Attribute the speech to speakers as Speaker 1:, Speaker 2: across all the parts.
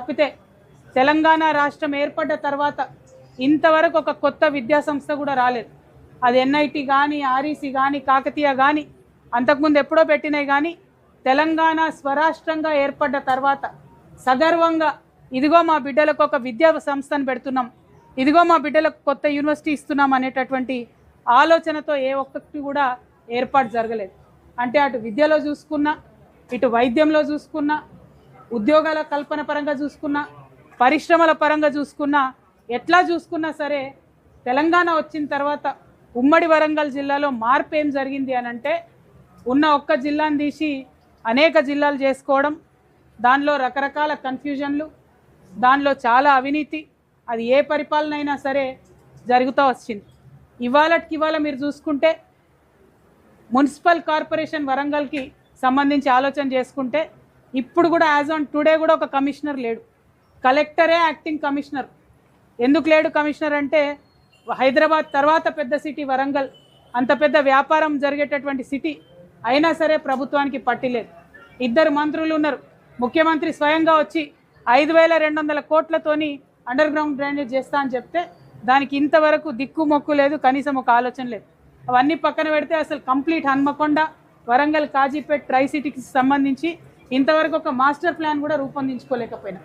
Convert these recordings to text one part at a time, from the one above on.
Speaker 1: తప్పితే తెలంగాణ రాష్ట్రం ఏర్పడ్డ తర్వాత ఇంతవరకు ఒక కొత్త విద్యా సంస్థ కూడా రాలేదు. అది ఎన్ఐటి కానీ, ఆర్ఈసి కానీ, కాకతీయ కానీ అంతకుముందు ఎప్పుడో పెట్టినాయి. కానీ తెలంగాణ స్వరాష్ట్రంగా ఏర్పడ్డ తర్వాత సగర్వంగా ఇదిగో మా బిడ్డలకు ఒక విద్యా సంస్థను పెడుతున్నాం, ఇదిగో మా బిడ్డలకు కొత్త యూనివర్సిటీ ఇస్తున్నాం అనేటటువంటి ఆలోచనతో ఏ ఒక్కటి కూడా ఏర్పాటు జరగలేదు. అంటే అటు విద్యలో చూసుకున్నా, ఇటు వైద్యంలో చూసుకున్నా, ఉద్యోగాల కల్పన పరంగా చూసుకున్నా, పరిశ్రమల పరంగా చూసుకున్నా, ఎట్లా చూసుకున్నా సరే తెలంగాణ వచ్చిన తర్వాత ఉమ్మడి వరంగల్ జిల్లాలో మార్పు ఏం జరిగింది అని అంటే, ఉన్న ఒక్క జిల్లాను తీసి అనేక జిల్లాలు చేసుకోవడం, దానిలో రకరకాల కన్ఫ్యూజన్లు, దానిలో చాలా అవినీతి, అది ఏ పరిపాలన అయినా సరే జరుగుతూ వచ్చింది. ఇవాళ మీరు చూసుకుంటే మున్సిపల్ కార్పొరేషన్ వరంగల్కి సంబంధించి ఆలోచన చేసుకుంటే ఇప్పుడు కూడా యాజ్ ఆన్ టుడే కూడా ఒక కమిషనర్ లేడు. కలెక్టరే యాక్టింగ్ కమిషనర్. ఎందుకు లేడు కమిషనర్ అంటే, హైదరాబాద్ తర్వాత పెద్ద సిటీ వరంగల్, అంత పెద్ద వ్యాపారం జరిగేటటువంటి సిటీ అయినా సరే ప్రభుత్వానికి పట్టిలేదు. ఇద్దరు మంత్రులు ఉన్నారు. ముఖ్యమంత్రి స్వయంగా వచ్చి 5200 కోట్లతోని అండర్ గ్రౌండ్ డ్రైనేజ్ చేస్తా అని చెప్తే దానికి ఇంతవరకు దిక్కు మొక్కు లేదు, కనీసం ఒక ఆలోచన లేదు. అవన్నీ పక్కన పెడితే అసలు కంప్లీట్ హన్మకొండ, వరంగల్, కాజీపేట్ ట్రై సిటీకి సంబంధించి ఇంతవరకు ఒక మాస్టర్ ప్లాన్ కూడా రూపొందించుకోలేకపోయినా.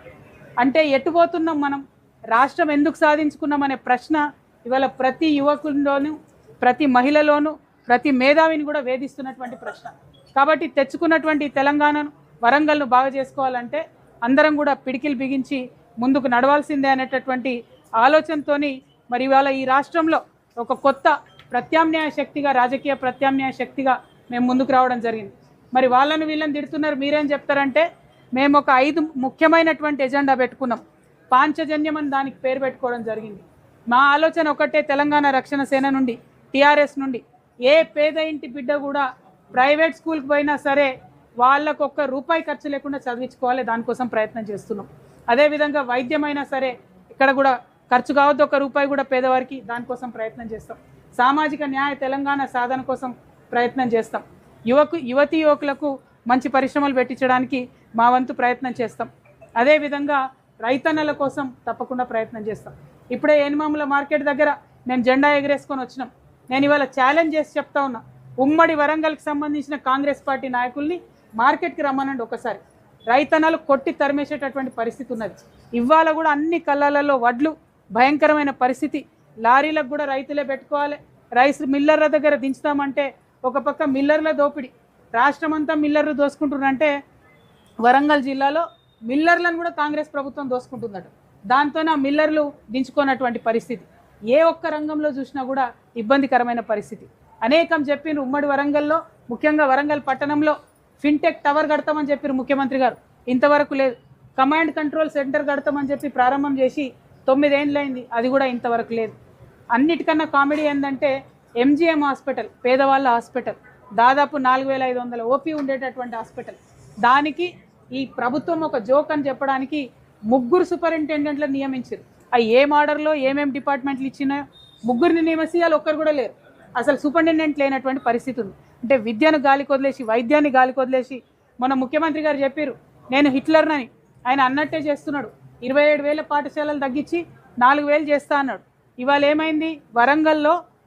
Speaker 1: అంటే ఎటుపోతున్నాం మనం, రాష్ట్రం ఎందుకు సాధించుకున్నాం అనే ప్రశ్న ఇవాళ ప్రతి యువకుల్లోనూ, ప్రతి మహిళలోనూ, ప్రతి మేధావిని కూడా వేధిస్తున్నటువంటి ప్రశ్న. కాబట్టి తెచ్చుకున్నటువంటి తెలంగాణను, వరంగల్ను బాగా చేసుకోవాలంటే అందరం కూడా పిడికిలు బిగించి ముందుకు నడవాల్సిందే అనేటటువంటి ఆలోచనతోని మరి ఇవాళ ఈ రాష్ట్రంలో ఒక కొత్త ప్రత్యామ్నాయ శక్తిగా, రాజకీయ ప్రత్యామ్నాయ శక్తిగా మేము ముందుకు రావడం జరిగింది. మరి వాళ్ళని వీళ్ళని తిడుతున్నారు, మీరేం చెప్తారంటే మేము ఒక 5 ముఖ్యమైనటువంటి ఎజెండా పెట్టుకున్నాం. పాంచజన్యం అని దానికి పేరు పెట్టుకోవడం జరిగింది. మా ఆలోచన ఒకటే, తెలంగాణ రక్షణ సేన నుండి, టీఆర్ఎస్ నుండి ఏ పేద ఇంటి బిడ్డ కూడా ప్రైవేట్ స్కూల్కి పోయినా సరే వాళ్ళకు ఒక్క రూపాయి ఖర్చు లేకుండా చదివించుకోవాలి, దానికోసం ప్రయత్నం చేస్తున్నాం. అదేవిధంగా వైద్యమైనా సరే ఇక్కడ కూడా ఖర్చు కావద్దు, ఒక్క రూపాయి కూడా పేదవారికి, దానికోసం ప్రయత్నం చేస్తాం. సామాజిక న్యాయ తెలంగాణ సాధన కోసం ప్రయత్నం చేస్తాం. యువతీ యువకులకు మంచి పరిశ్రమలు పెట్టించడానికి మా వంతు ప్రయత్నం చేస్తాం. అదేవిధంగా రైతన్నల కోసం తప్పకుండా ప్రయత్నం చేస్తాం. ఇప్పుడే ఏనుమాముల మార్కెట్ దగ్గర మేము జెండా ఎగరేసుకొని వచ్చినాం. నేను ఇవాళ ఛాలెంజ్ చేసి చెప్తా ఉన్నా, ఉమ్మడి వరంగల్కి సంబంధించిన కాంగ్రెస్ పార్టీ నాయకుల్ని మార్కెట్కి రమ్మనండి. ఒకసారి రైతన్నలు కొట్టి తరిమేసేటటువంటి పరిస్థితి ఉన్నది. ఇవాళ కూడా అన్ని కళ్ళలలో వడ్లు భయంకరమైన పరిస్థితి. లారీలకు కూడా రైతులే పెట్టుకోవాలి. రైస్ మిల్లర్ల దగ్గర దించుతామంటే ఒక పక్క మిల్లర్ల దోపిడీ, రాష్ట్రం అంతా మిల్లర్లు దోసుకుంటున్నారంటే వరంగల్ జిల్లాలో మిల్లర్లను కూడా కాంగ్రెస్ ప్రభుత్వం దోసుకుంటుందట. దాంతోనే ఆ మిల్లర్లు దించుకున్నటువంటి పరిస్థితి. ఏ ఒక్క రంగంలో చూసినా కూడా ఇబ్బందికరమైన పరిస్థితి. అనేకం చెప్పిన ఉమ్మడి వరంగల్లో, ముఖ్యంగా వరంగల్ పట్టణంలో ఫిన్టెక్ టవర్ కడతామని చెప్పారు ముఖ్యమంత్రి గారు, ఇంతవరకు లేదు. కమాండ్ కంట్రోల్ సెంటర్ కడతామని చెప్పి ప్రారంభం చేసి 9 ఏళ్ళైంది, అది కూడా ఇంతవరకు లేదు. అన్నిటికన్నా కామెడీ ఏంటంటే ఎంజిఎం హాస్పిటల్, పేదవాళ్ళ హాస్పిటల్, దాదాపు 4500 ఓపీ ఉండేటటువంటి హాస్పిటల్, దానికి ఈ ప్రభుత్వం ఒక జోక్ అని చెప్పడానికి 3 సూపరింటెండెంట్లను నియమించారు. అవి ఏ ఆర్డర్లో ఏమేమి డిపార్ట్మెంట్లు ఇచ్చినాయో 3ని నియమిస్తే వాళ్ళు ఒక్కరు కూడా లేరు. అసలు సూపరింటెండెంట్ లేనటువంటి పరిస్థితి ఉంది. అంటే విద్యను గాలికి వదిలేసి, వైద్యాన్ని గాలికి వదిలేసి, మొన్న ముఖ్యమంత్రి గారు చెప్పారు నేను హిట్లర్నని, ఆయన అన్నట్టే చేస్తున్నాడు. 27,000 పాఠశాలలు తగ్గించి 4,000 చేస్తా అన్నాడు. ఇవాళ ఏమైంది,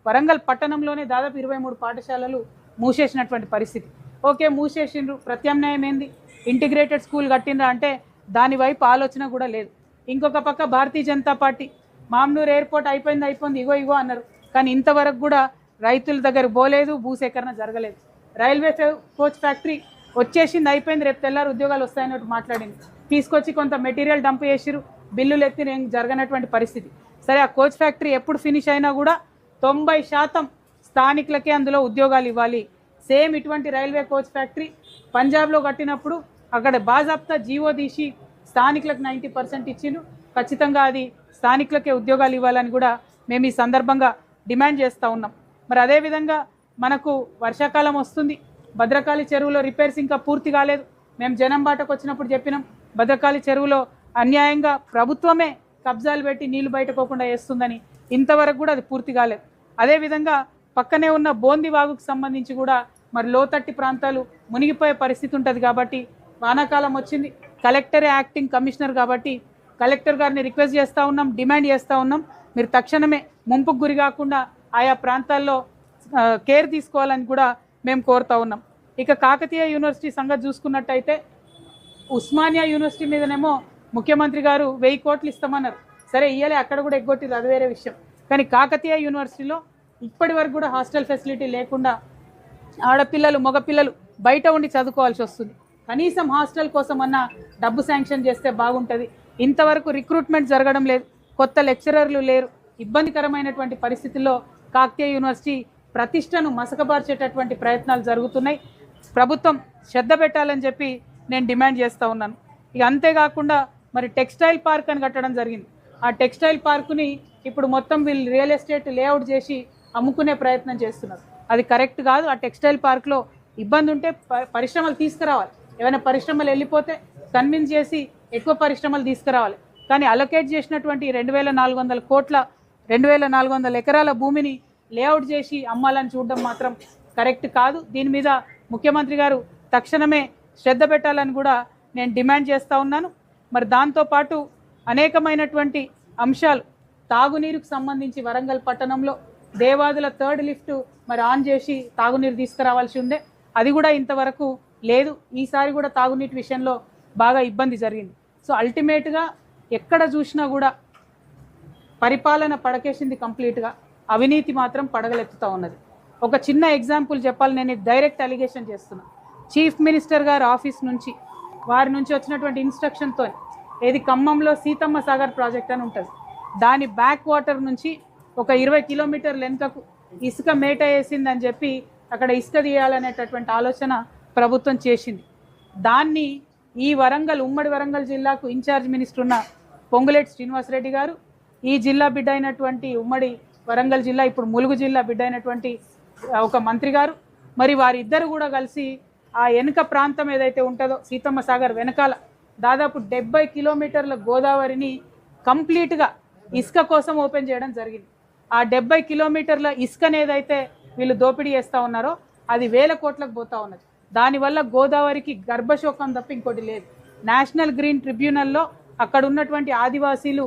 Speaker 1: వరంగల్ పట్టణంలోనే దాదాపు 23 పాఠశాలలు మూసేసినటువంటి పరిస్థితి. ఓకే, మూసేసిండ్రు, ప్రత్యామ్నాయం ఏంది? ఇంటిగ్రేటెడ్ స్కూల్ కట్టిండ్రా అంటే దాని వైపు ఆలోచన కూడా లేదు. ఇంకొక పక్క భారతీయ జనతా పార్టీ మామ్నూర్ ఎయిర్పోర్ట్ అయిపోయింది ఇగో అన్నారు, కానీ ఇంతవరకు కూడా రైతుల దగ్గర పోలేదు, భూసేకరణ జరగలేదు. రైల్వే కోచ్ ఫ్యాక్టరీ వచ్చేసింది, అయిపోయింది, రేపు తెల్లారు ఉద్యోగాలు వస్తాయన్నట్టు మాట్లాడింది. తీసుకొచ్చి కొంత మెటీరియల్ డంప్ చేసిరు, బిల్లులు ఎత్తి జరగనటువంటి పరిస్థితి. సరే, ఆ కోచ్ ఫ్యాక్టరీ ఎప్పుడు ఫినిష్ అయినా కూడా 90% స్థానికులకే అందులో ఉద్యోగాలు ఇవ్వాలి. సేమ్ ఇటువంటి రైల్వే కోచ్ ఫ్యాక్టరీ పంజాబ్లో కట్టినప్పుడు అక్కడ బాజాప్తా జీవో తీసి స్థానికులకు 90% ఇచ్చిండు. ఖచ్చితంగా అది స్థానికులకే ఉద్యోగాలు ఇవ్వాలని కూడా మేము ఈ సందర్భంగా డిమాండ్ చేస్తూ ఉన్నాం. మరి అదేవిధంగా మనకు వర్షాకాలం వస్తుంది, భద్రకాళి చెరువులో రిపేర్స్ ఇంకా పూర్తి కాలేదు. మేము జనం బాటకు వచ్చినప్పుడు చెప్పినాం, భద్రకాళి చెరువులో అన్యాయంగా ప్రభుత్వమే కబ్జాలు పెట్టి నీళ్లు బయటపోకుండా వేస్తుందని, ఇంతవరకు కూడా అది పూర్తి కాలేదు. అదేవిధంగా పక్కనే ఉన్న బోంది వాగుకు సంబంధించి కూడా మరి లోతట్టి ప్రాంతాలు మునిగిపోయే పరిస్థితి ఉంటుంది. కాబట్టి వానాకాలం వచ్చింది, కలెక్టరే యాక్టింగ్ కమిషనర్ కాబట్టి కలెక్టర్ గారిని రిక్వెస్ట్ చేస్తూ ఉన్నాం, డిమాండ్ చేస్తూ ఉన్నాం, మీరు తక్షణమే ముంపుకు గురి కాకుండా ఆయా ప్రాంతాల్లో కేర్ తీసుకోవాలని కూడా మేము కోరుతూ ఉన్నాం. ఇక కాకతీయ యూనివర్సిటీ సంగతి చూసుకున్నట్టయితే ఉస్మానియా యూనివర్సిటీ మీదనేమో ముఖ్యమంత్రి గారు 1000 కోట్లు ఇస్తామన్నారు. సరే ఇయ్యలే, అక్కడ కూడా ఎగ్గొట్టిరు, అది వేరే విషయం. కానీ కాకతీయ యూనివర్సిటీలో ఇప్పటి వరకు కూడా హాస్టల్ ఫెసిలిటీ లేకుండా ఆడపిల్లలు మగపిల్లలు బయట ఉండి చదువుకోవాల్సి వస్తుంది. కనీసం హాస్టల్ కోసం అన్న డబ్బు శాంక్షన్ చేస్తే బాగుంటుంది. ఇంతవరకు రిక్రూట్మెంట్ జరగడం లేదు, కొత్త లెక్చరర్లు లేరు. ఇబ్బందికరమైనటువంటి పరిస్థితుల్లో కాకతీయ యూనివర్సిటీ ప్రతిష్టను మసకబార్చేటటువంటి ప్రయత్నాలు జరుగుతున్నాయి. ప్రభుత్వం శ్రద్ధ పెట్టాలని చెప్పి నేను డిమాండ్ చేస్తూ ఉన్నాను. ఇక అంతేకాకుండా మరి టెక్స్టైల్ పార్క్ అని కట్టడం జరిగింది. ఆ టెక్స్టైల్ పార్కుని ఇప్పుడు మొత్తం వీళ్ళు రియల్ ఎస్టేట్ లేఅవుట్ చేసి అమ్ముకునే ప్రయత్నం చేస్తున్నారు. అది కరెక్ట్ కాదు. ఆ టెక్స్టైల్ పార్క్లో ఇబ్బంది ఉంటే పరిశ్రమలు తీసుకురావాలి. ఏమైనా పరిశ్రమలు వెళ్ళిపోతే కన్విన్స్ చేసి ఎక్కువ పరిశ్రమలు తీసుకురావాలి. కానీ అలొకేట్ చేసినటువంటి 2400 కోట్ల 2400 ఎకరాల భూమిని లేఅవుట్ చేసి అమ్మాలని చూడడం మాత్రం కరెక్ట్ కాదు. దీని మీద ముఖ్యమంత్రి గారు తక్షణమే శ్రద్ధ పెట్టాలని కూడా నేను డిమాండ్ చేస్తూ ఉన్నాను. మరి దాంతోపాటు అనేకమైనటువంటి అంశాలు తాగునీరుకు సంబంధించి వరంగల్ పట్టణంలో దేవాదుల 3rd లిఫ్ట్ మరి ఆన్ చేసి తాగునీరు తీసుకురావాల్సి ఉండే, అది కూడా ఇంతవరకు లేదు. ఈసారి కూడా తాగునీటి విషయంలో బాగా ఇబ్బంది జరిగింది. సో అల్టిమేట్గా ఎక్కడ చూసినా కూడా పరిపాలన పడకేసింది కంప్లీట్గా, అవినీతి మాత్రం పడగలెత్తుతూ ఉన్నది. ఒక చిన్న ఎగ్జాంపుల్ చెప్పాలి, నేను డైరెక్ట్ అలిగేషన్ చేస్తున్నా. చీఫ్ మినిస్టర్ గారు ఆఫీస్ నుంచి వారి నుంచి వచ్చినటువంటి ఇన్స్ట్రక్షన్తో ఏది ఖమ్మంలో సీతమ్మ సాగర్ ప్రాజెక్ట్ అని ఉంటుంది, దాని బ్యాక్ వాటర్ నుంచి ఒక 20 కిలోమీటర్ల వెనుకకు ఇసుక మేట వేసిందని చెప్పి అక్కడ ఇసుక తీయాలనేటటువంటి ఆలోచన ప్రభుత్వం చేసింది. దాన్ని ఈ వరంగల్ ఉమ్మడి వరంగల్ జిల్లాకు ఇన్ఛార్జ్ మినిస్టర్ ఉన్న పొంగులేటి శ్రీనివాసరెడ్డి గారు, ఈ జిల్లా బిడ్డ అయినటువంటి ఉమ్మడి వరంగల్ జిల్లా ఇప్పుడు ములుగు జిల్లా బిడ్డ అయినటువంటి ఒక మంత్రి గారు, మరి వారిద్దరు కూడా కలిసి ఆ వెనుక ప్రాంతం ఏదైతే ఉంటుందో సీతమ్మ సాగర్ వెనకాల దాదాపు 70 కిలోమీటర్ల గోదావరిని కంప్లీట్గా ఇసుక కోసం ఓపెన్ చేయడం జరిగింది. ఆ 70 కిలోమీటర్ల ఇసుకని ఏదైతే వీళ్ళు దోపిడీ చేస్తూ ఉన్నారో అది 1000 కోట్లకు పోతూ ఉన్నది. దానివల్ల గోదావరికి గర్భశోకం తప్ప ఇంకోటి లేదు. నేషనల్ గ్రీన్ ట్రిబ్యునల్లో అక్కడ ఉన్నటువంటి ఆదివాసీలు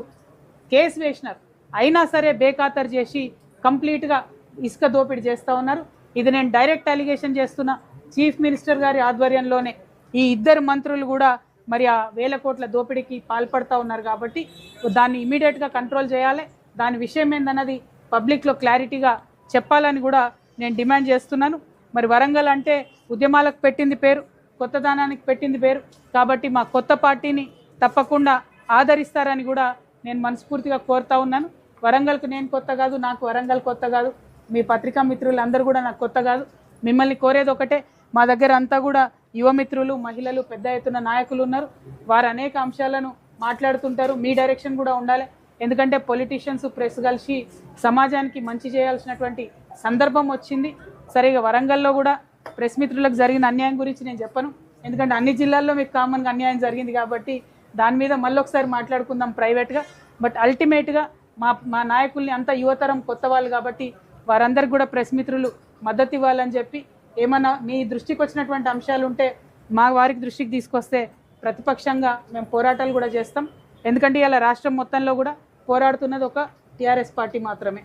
Speaker 1: కేసు వేసినారు, అయినా సరే బేఖాతరు చేసి కంప్లీట్గా ఇసుక దోపిడీ చేస్తూ ఉన్నారు. ఇది నేను డైరెక్ట్ అలిగేషన్ చేస్తున్నా. చీఫ్ మినిస్టర్ గారి ఆధ్వర్యంలోనే ఈ ఇద్దరు మంత్రులు కూడా మరి ఆ 1000 కోట్ల దోపిడీకి పాల్పడుతూ ఉన్నారు. కాబట్టి దాన్ని ఇమీడియట్గా కంట్రోల్ చేయాలి. దాని విషయం ఏందన్నది పబ్లిక్లో క్లారిటీగా చెప్పాలని కూడా నేను డిమాండ్ చేస్తున్నాను. మరి వరంగల్ అంటే ఉద్యమాలకు పెట్టింది పేరు, కొత్తదనానికి పెట్టింది పేరు. కాబట్టి మా కొత్త పార్టీని తప్పకుండా ఆదరిస్తారని కూడా నేను మనస్ఫూర్తిగా కోరుతా ఉన్నాను. వరంగల్కు నేను కొత్త కాదు, నాకు వరంగల్ కొత్త కాదు, మీ పత్రికా మిత్రులందరూ కూడా నాకు కొత్త కాదు. మిమ్మల్ని కోరేది ఒకటే, మా దగ్గర అంతా కూడా యువమిత్రులు, మహిళలు, పెద్ద ఎత్తున నాయకులు ఉన్నారు. వారు అనేక అంశాలను మాట్లాడుతుంటారు. మీ డైరెక్షన్ కూడా ఉండాలి. ఎందుకంటే పొలిటీషియన్స్, ప్రెస్ కలిసి సమాజానికి మంచి చేయాల్సినటువంటి సందర్భం వచ్చింది. సరిగా వరంగల్లో కూడా ప్రెస్ మిత్రులకు జరిగిన అన్యాయం గురించి నేను చెప్పను, ఎందుకంటే అన్ని జిల్లాల్లో మీకు కామన్గా అన్యాయం జరిగింది కాబట్టి దాని మీద మళ్ళీ ఒకసారి మాట్లాడుకుందాం ప్రైవేట్గా. బట్ అల్టిమేట్గా మా నాయకుల్ని అంతా యువతరం కొత్త వాళ్ళు కాబట్టి వారందరికీ కూడా ప్రెస్ మిత్రులు మద్దతు ఇవ్వాలని చెప్పి, ఏమన్నా మీ దృష్టికి వచ్చినటువంటి అంశాలు ఉంటే మా వారికి దృష్టికి తీసుకొస్తే ప్రతిపక్షంగా మేము పోరాటాలు కూడా చేస్తాం. ఎందుకంటే ఇలా రాష్ట్రం మొత్తంలో కూడా పోరాడుతున్నది ఒక టీఆర్ఎస్ పార్టీ మాత్రమే.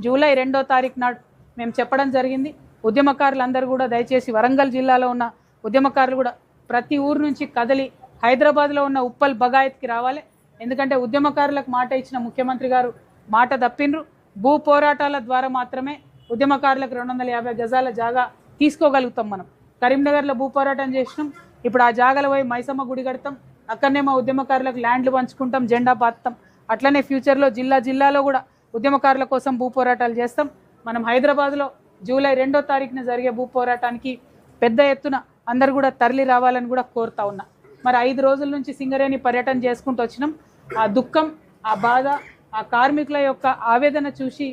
Speaker 1: జూలై 2వ తారీఖు నాడు మేము చెప్పడం జరిగింది, ఉద్యమకారులందరూ కూడా దయచేసి వరంగల్ జిల్లాలో ఉన్న ఉద్యమకారులు కూడా ప్రతి ఊరు నుంచి కదలి హైదరాబాద్లో ఉన్న ఉప్పల్ బగాయత్కి రావాలి. ఎందుకంటే ఉద్యమకారులకు మాట ఇచ్చిన ముఖ్యమంత్రి గారు మాట తప్పిండ్రు. భూ పోరాటాల ద్వారా మాత్రమే ఉద్యమకారులకు 250 గజాల జాగా తీసుకోగలుగుతాం. మనం కరీంనగర్లో భూ పోరాటం చేసినాం, ఇప్పుడు ఆ జాగాల పోయి మైసమ్మ గుడి కడతాం, అక్కడనే మా ఉద్యమకారులకు ల్యాండ్లు పంచుకుంటాం, జెండా పాతాం. అట్లనే ఫ్యూచర్లో జిల్లాలో కూడా ఉద్యమకారుల కోసం భూ పోరాటాలు చేస్తాం. మనం హైదరాబాద్లో జూలై 2వ తారీఖున జరిగే భూ పోరాటానికి పెద్ద ఎత్తున అందరు కూడా తరలి రావాలని కూడా కోరుతా ఉన్నా. మరి 5 రోజుల నుంచి సింగరేణి పర్యటన చేసుకుంటూ వచ్చినాం. ఆ దుఃఖం, ఆ బాధ, ఆ కార్మికుల యొక్క ఆవేదన చూసి